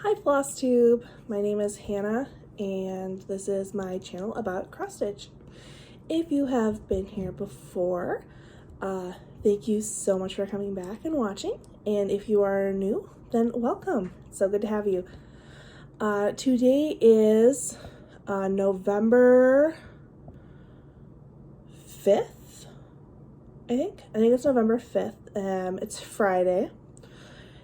Hi Flosstube, my name is Hannah and this is my channel about cross stitch. If you have been here before, thank you so much for coming back and watching, and if you are new, then welcome. It's so good to have you. Today is November 5th, I think it's November 5th. It's Friday.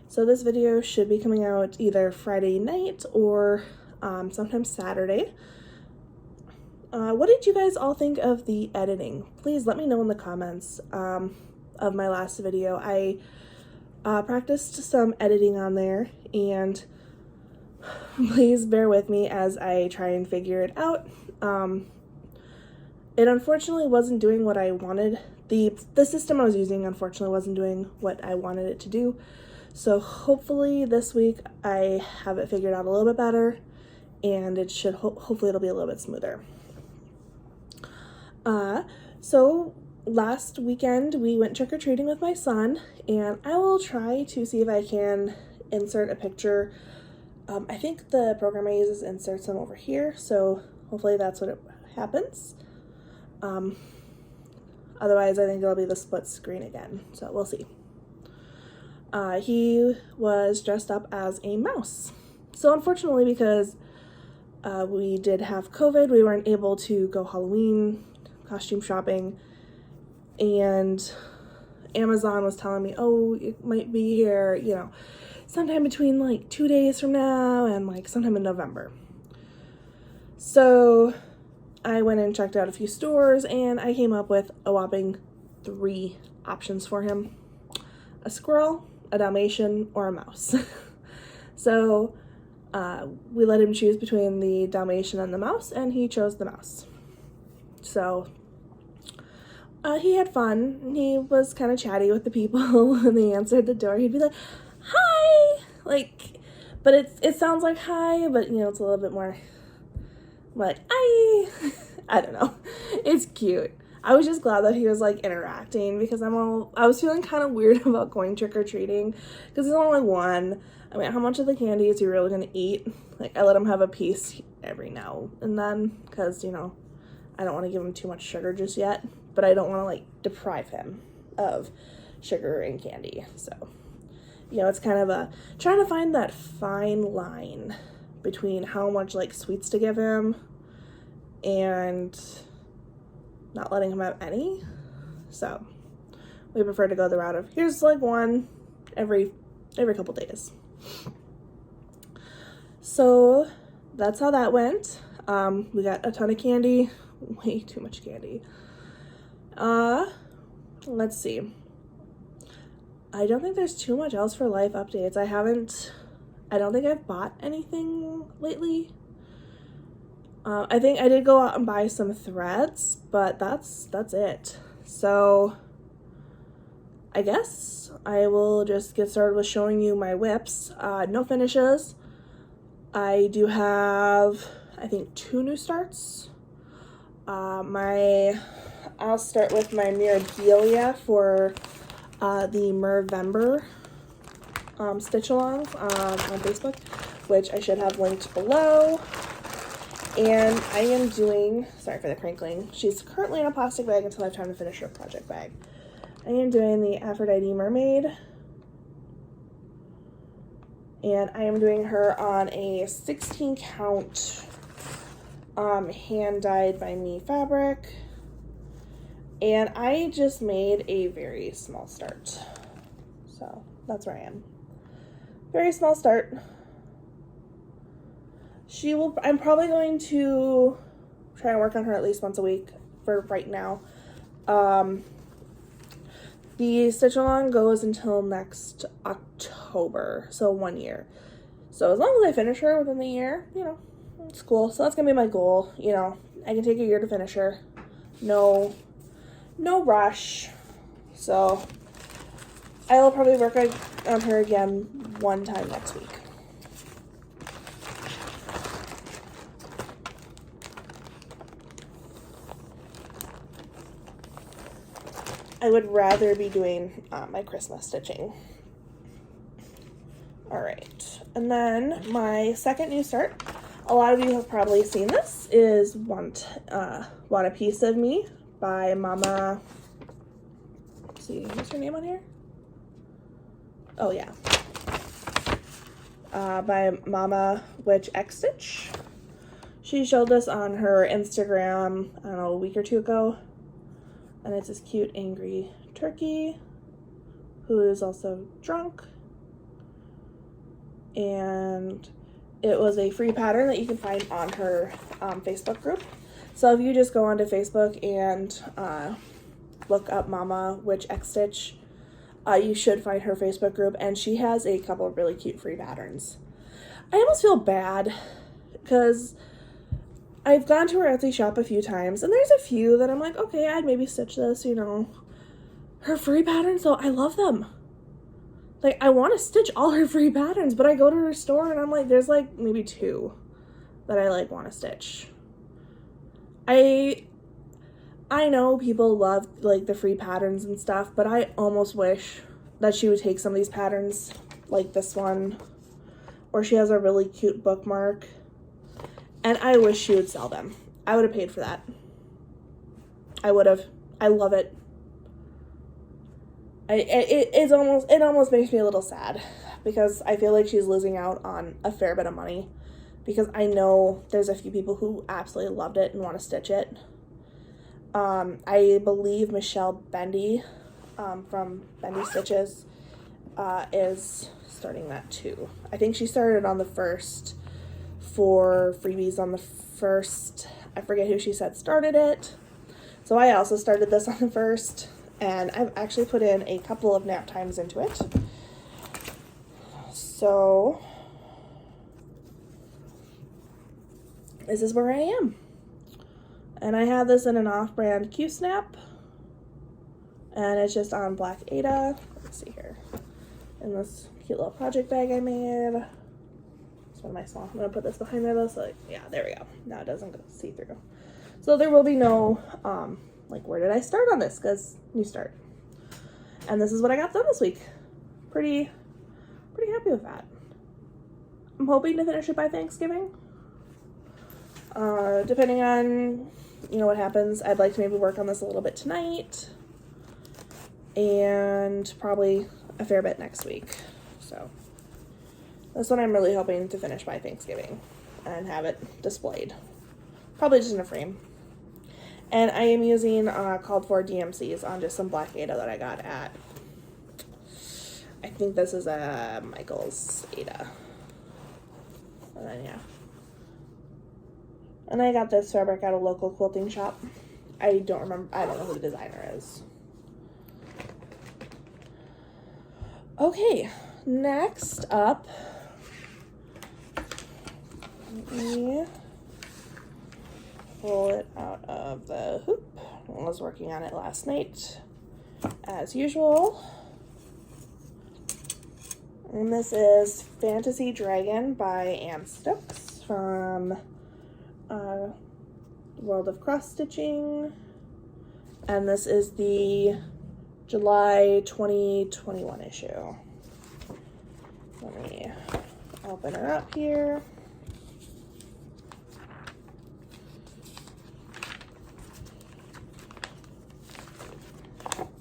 So this video should be coming out either Friday night or sometime Saturday. What did you guys all think of the editing? Please let me know in the comments of my last video. I practiced some editing on there, and please bear with me as I try and figure it out. It unfortunately wasn't doing what I wanted. The system I was using unfortunately wasn't doing what I wanted it to do. So hopefully this week I have it figured out a little bit better, and it should hopefully it'll be a little bit smoother. So last weekend we went trick-or-treating with my son, and I will try to see if I can insert a picture. I think the program I use is inserts them over here, so hopefully that's what happens. Otherwise I think it'll be the split screen again, so we'll see. He was dressed up as a mouse. So unfortunately, because we did have COVID, we weren't able to go Halloween costume shopping, and Amazon was telling me, oh, it might be here, you know, sometime between like 2 days from now and like sometime in November. So I went and checked out a few stores, and I came up with a whopping 3 options for him: a squirrel, a Dalmatian, or a mouse. So we let him choose between the Dalmatian and the mouse, and he chose the mouse. So he had fun. He was kind of chatty with the people when they answered the door. He'd be like, hi, like, but it sounds like hi, but you know, it's a little bit more like, hi. I don't know. It's cute. I was just glad that he was like interacting, because I was feeling kind of weird about going trick-or-treating because there's only one. I mean, how much of the candy is he really gonna eat? Like, I let him have a piece every now and then because, you know, I don't want to give him too much sugar just yet, but I don't want to like deprive him of sugar and candy. So, you know, it's kind of trying to find that fine line between how much like sweets to give him and not letting him have any. So we prefer to go the route of here's like one every couple days. So that's how that went. We got a ton of candy, way too much candy. Let's see. I don't think there's too much else for life updates. I don't think I've bought anything lately. I think I did go out and buy some threads, but that's it. So I guess I will just get started with showing you my whips. No finishes. I do have, I think, 2 new starts. I'll start with my Miribilia for the Mirvember stitch along on Facebook, which I should have linked below. And I am doing, sorry for the crinkling, she's currently in a plastic bag until I have time to finish her project bag. I am doing the Aphrodite Mermaid, and I am doing her on a 16 count hand dyed by me fabric, and I just made a very small start, so that's where I am. Very small start. I'm probably going to try and work on her at least once a week for right now. The stitch along goes until next October, so 1 year. So as long as I finish her within the year, you know, it's cool. So that's gonna be my goal. You know, I can take a year to finish her. No rush. So I will probably work on her again one time next week. I would rather be doing my Christmas stitching. All right, and then my second new start, a lot of you have probably seen this, is Want a Piece of Me by Mama, let's see, what's her name on here? Oh yeah. By Mama Witch XStitch. She showed this on her Instagram, I don't know, a week or two ago. And it's this cute, angry turkey who is also drunk. And it was a free pattern that you can find on her Facebook group. So if you just go onto Facebook and look up Mama Witch XStitch, you should find her Facebook group, and she has a couple of really cute free patterns. I almost feel bad because I've gone to her Etsy shop a few times, and there's a few that I'm like, okay, I'd maybe stitch this, you know. Her free patterns, though, I love them. Like, I want to stitch all her free patterns, but I go to her store and I'm like, there's like maybe 2 that I like want to stitch. I know people love like the free patterns and stuff, but I almost wish that she would take some of these patterns, like this one, or she has a really cute bookmark, and I wish she would sell them. I would have paid for that. I would have. I love it. It almost makes me a little sad because I feel like she's losing out on a fair bit of money, because I know there's a few people who absolutely loved it and want to stitch it. I believe Michelle Bendy from Bendy Stitches is starting that too. I think she started on the 1st for freebies on the 1st. I forget who she said started it. So I also started this on the 1st, and I've actually put in a couple of nap times into it. So this is where I am. And I have this in an off-brand Q-Snap, and it's just on black Ada. Let's see here. In this cute little project bag I made. It's one of my small. I'm gonna put this behind there though, so like, yeah, there we go. Now it doesn't go see through. So there will be no, like, where did I start on this? Because new start. And this is what I got done this week. Pretty happy with that. I'm hoping to finish it by Thanksgiving. Depending on, you know, what happens, I'd like to maybe work on this a little bit tonight, and probably a fair bit next week. So this one I'm really hoping to finish by Thanksgiving and have it displayed, probably just in a frame. And I am using called for DMCs on just some black Ada that I got at, I think this is a Michael's Ada. And then yeah. And I got this fabric at a local quilting shop. I don't know who the designer is. Okay, next up, let me pull it out of the hoop. I was working on it last night, as usual. And this is Fantasy Dragon by Ann Stokes from World of Cross Stitching, and this is the July 2021 issue. Let me open her up here.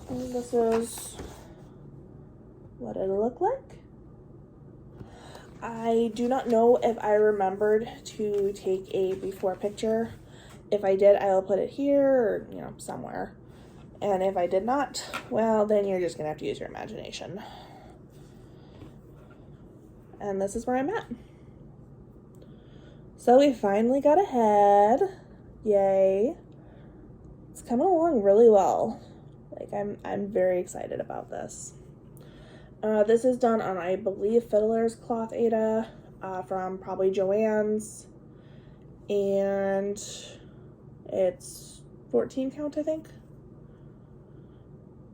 And this is what it'll look like. I do not know if I remembered to take a before picture. If I did, I'll put it here or, you know, somewhere. And if I did not, well, then you're just gonna have to use your imagination. And this is where I'm at. So we finally got a head. Yay. It's coming along really well. Like, I'm very excited about this. This is done on, I believe, Fiddler's Cloth Ada from probably Joann's, and it's 14 count, I think.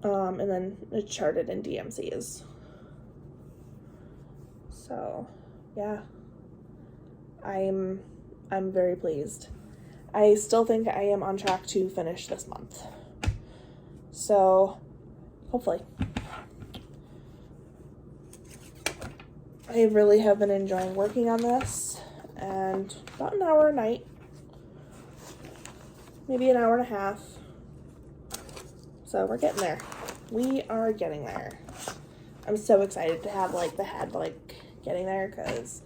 And then it's charted in DMCs. So, yeah, I'm very pleased. I still think I am on track to finish this month. So, hopefully. I really have been enjoying working on this, and about an hour a night, maybe an hour and a half. So we're getting there. We are getting there. I'm so excited to have like the head like getting there, because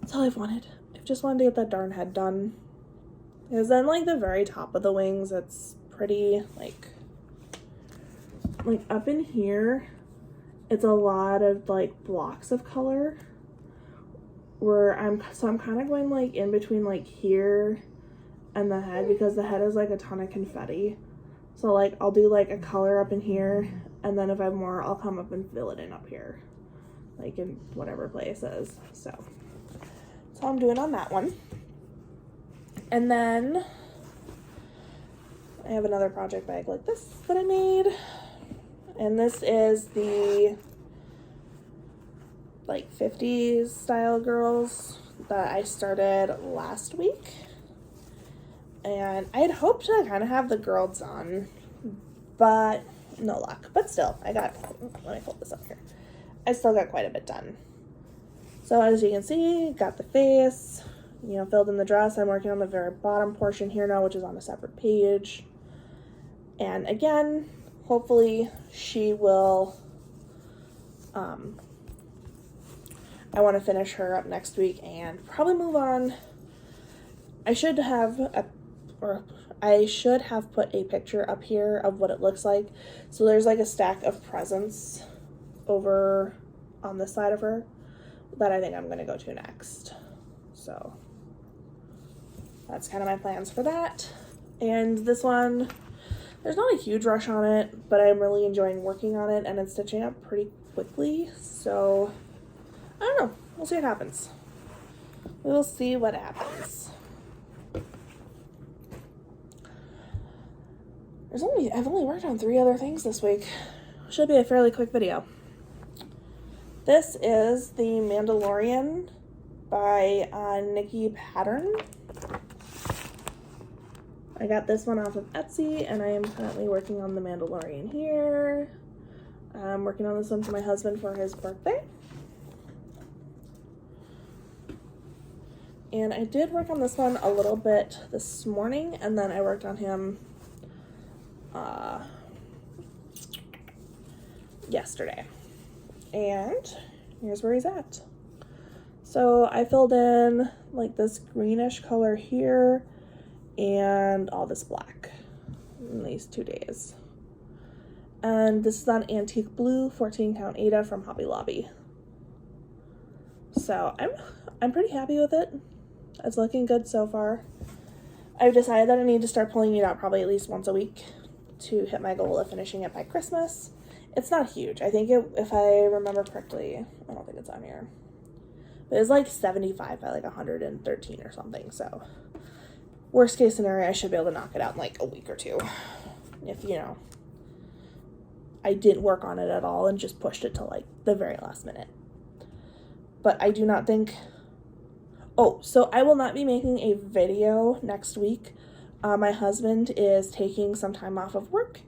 that's all I've wanted. I've just wanted to get that darn head done. Because then like the very top of the wings, it's pretty like up in here, it's a lot of like blocks of color where I'm kind of going like in between like here and the head, because the head is like a ton of confetti. So like I'll do like a color up in here, and then if I have more, I'll come up and fill it in up here, like in whatever places. So that's all I'm doing on that one. And then I have another project bag like this that I made. And this is the like 50s style girls that I started last week. And I had hoped to kind of have the girl done, but no luck. But still, let me hold this up here. I still got quite a bit done. So as you can see, got the face, you know, filled in the dress. I'm working on the very bottom portion here now, which is on a separate page. And again, hopefully she will, I want to finish her up next week and probably move on. I should have put a picture up here of what it looks like. So there's like a stack of presents over on this side of her that I think I'm going to go to next. So that's kind of my plans for that. And this one, there's not a huge rush on it, but I'm really enjoying working on it, and it's stitching up pretty quickly. So I don't know. We'll see what happens. We'll see what happens. I've only worked on 3 other things this week. Should be a fairly quick video. This is the Mandalorian by Nikki Pattern. I got this one off of Etsy, and I am currently working on the Mandalorian here. I'm working on this one for my husband for his birthday. And I did work on this one a little bit this morning, and then I worked on him yesterday. And here's where he's at. So I filled in like this greenish color here and all this black in these 2 days. And this is on Antique Blue 14 count Aida from Hobby Lobby. So I'm pretty happy with it. It's looking good so far. I've decided that I need to start pulling it out probably at least once a week to hit my goal of finishing it by Christmas. It's not huge. I think if I remember correctly, I don't think it's on here, but it's like 75 by like 113 or something. So worst case scenario, I should be able to knock it out in like a week or 2. If, you know, I didn't work on it at all and just pushed it to like the very last minute. But I do not think, so I will not be making a video next week. My husband is taking some time off of work,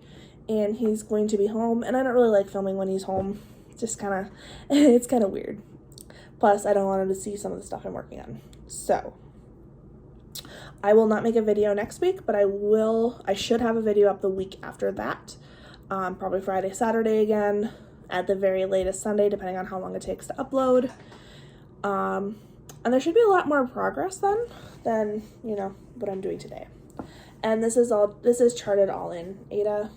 and he's going to be home, and I don't really like filming when he's home. It's kind of weird. Plus, I don't want him to see some of the stuff I'm working on. So I will not make a video next week, but I should have a video up the week after that. Probably Friday, Saturday again, at the very latest Sunday, depending on how long it takes to upload. And there should be a lot more progress then than, you know, what I'm doing today. And this is charted all in Aida,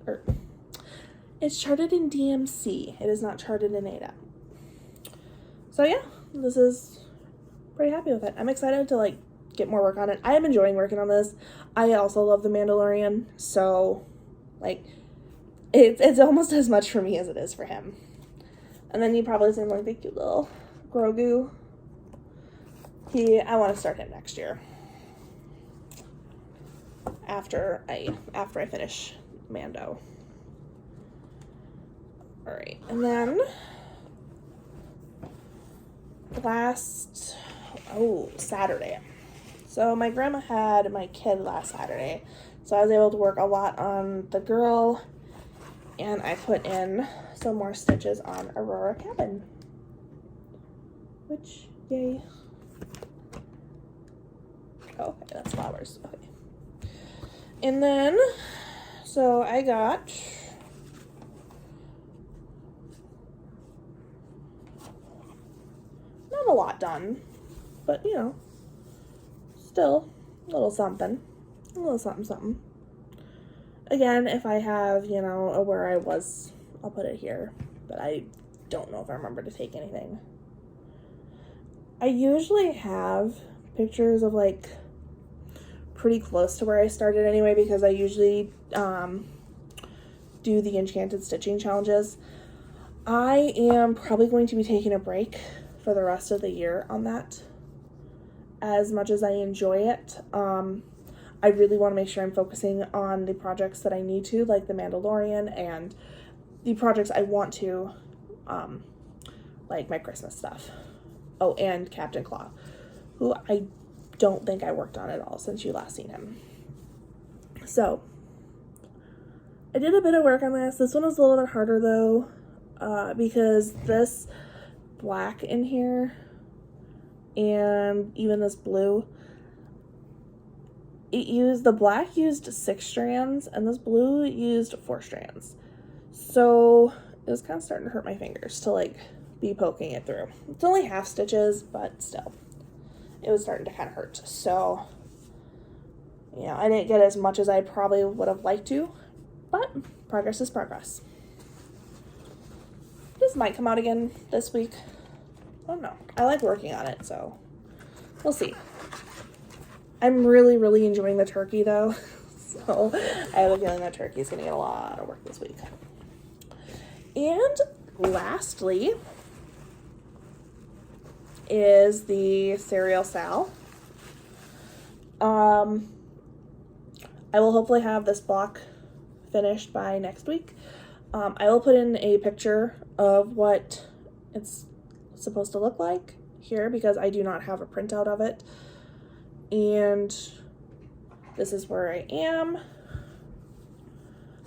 or it's charted in DMC. It is not charted in Aida. So yeah, this is pretty happy with it. I'm excited to like get more work on it. I am enjoying working on this. I also love the Mandalorian, so like it's almost as much for me as it is for him. And then you probably seen like the cute little Grogu. I want to start him next year. After I finish Mando. Alright, and then Saturday. So my grandma had my kid last Saturday, so I was able to work a lot on the girl, and I put in some more stitches on Aurora Cabin. which, yay. Oh, okay, that's flowers. Okay. And then, so I got not a lot done, but you know, still a little something. A little something, something. Again, if I have, you know, where I was, I'll put it here. But I don't know if I remember to take anything. I usually have pictures of, like, pretty close to where I started anyway, because I usually do the Enchanted stitching challenges. I am probably going to be taking a break for the rest of the year on that. As much as I enjoy it, I really want to make sure I'm focusing on the projects that I need to, like the Mandalorian, and the projects I want to, like my Christmas stuff. Oh, and Captain Claw, who I don't think I worked on at all since you last seen him. So, I did a bit of work on this. This one was a little bit harder though, because this black in here, and even this blue, the black used 6 strands, and this blue used 4 strands. So it was kind of starting to hurt my fingers to like be poking it through. It's only half stitches, but still, it was starting to kind of hurt. So, you know, I didn't get as much as I probably would have liked to, but progress is progress. This might come out again this week. I don't know. I like working on it, so we'll see. I'm really, really enjoying the turkey though, so I have a feeling that turkey is going to get a lot of work this week. And lastly is the Cereal Sal. I will hopefully have this block finished by next week. I will put in a picture of what it's supposed to look like here, because I do not have a printout of it. And this is where I am.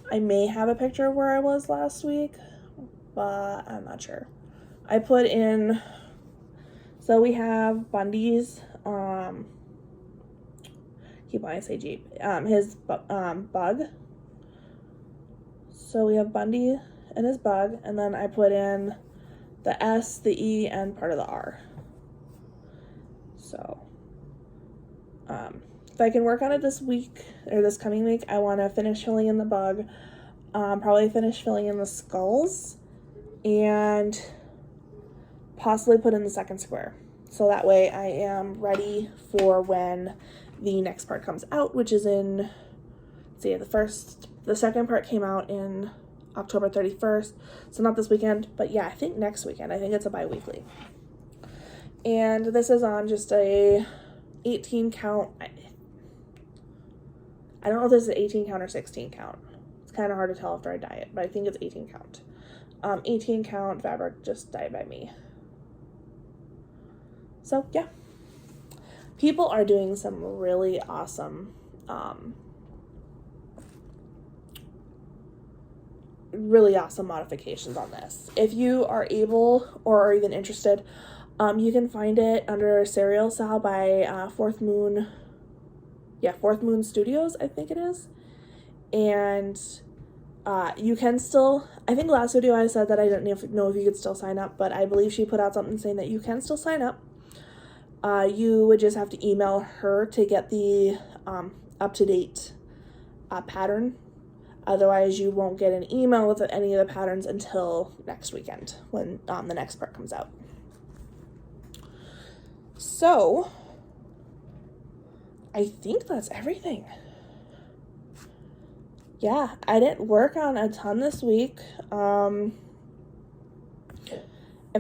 I may have a picture of where I was last week, but I'm not sure. I put in, so we have Bundy's, keep wanting to say Jeep, his bug. So we have Bundy and his bug, and then I put in the S, the E, and part of the R. So, if I can work on it this week, or this coming week, I want to finish filling in the bug, probably finish filling in the skulls, and possibly put in the second square. So that way I am ready for when the next part comes out, which is in, let's see, the second part came out in October 31st, so not this weekend, but yeah, I think next weekend. I think it's a bi-weekly. And this is on just a 18 count. I don't know if this is 18 count or 16 count. It's kind of hard to tell after I dye it, but I think it's 18 count. 18 count fabric just dyed by me. So yeah, people are doing some really awesome, modifications on this. If you are able or are even interested, you can find it under Cereal Sal by Fourth Moon Studios, I think it is. And you can still, I think last video I said that I didn't know if you could still sign up, but I believe she put out something saying that you can still sign up. You would just have to email her to get the up-to-date pattern. Otherwise, you won't get an email with any of the patterns until next weekend when the next part comes out. So, I think that's everything. Yeah, I didn't work on a ton this week. If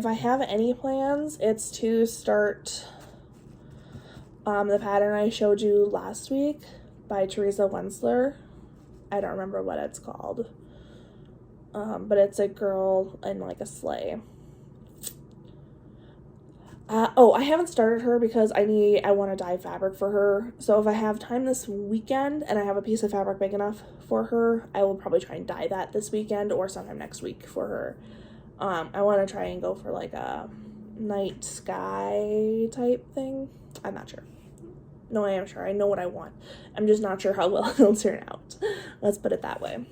I have any plans, it's to start the pattern I showed you last week by Teresa Wensler. I don't remember what it's called. But it's a girl in like a sleigh. I haven't started her because I want to dye fabric for her. So if I have time this weekend and I have a piece of fabric big enough for her, I will probably try and dye that this weekend or sometime next week for her. I want to try and go for like a night sky type thing. I'm not sure. No, I am sure. I know what I want. I'm just not sure how well it'll turn out. Let's put it that way.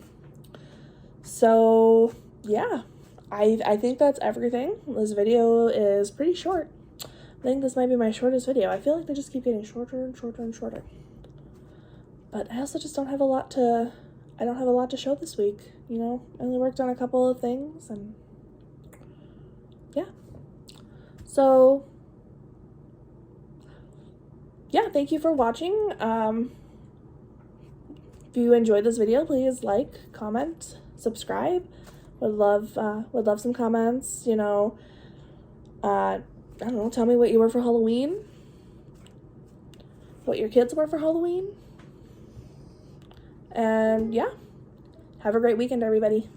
So, yeah. I think that's everything. This video is pretty short. I think this might be my shortest video. I feel like they just keep getting shorter and shorter and shorter. But I also just don't have a lot to... I don't have a lot to show this week, you know? I only worked on a couple of things, and... yeah. So... yeah, thank you for watching. If you enjoyed this video, please like, comment, subscribe. Would love some comments, you know. I don't know, tell me what you were for Halloween. What your kids were for Halloween. And yeah, have a great weekend, everybody.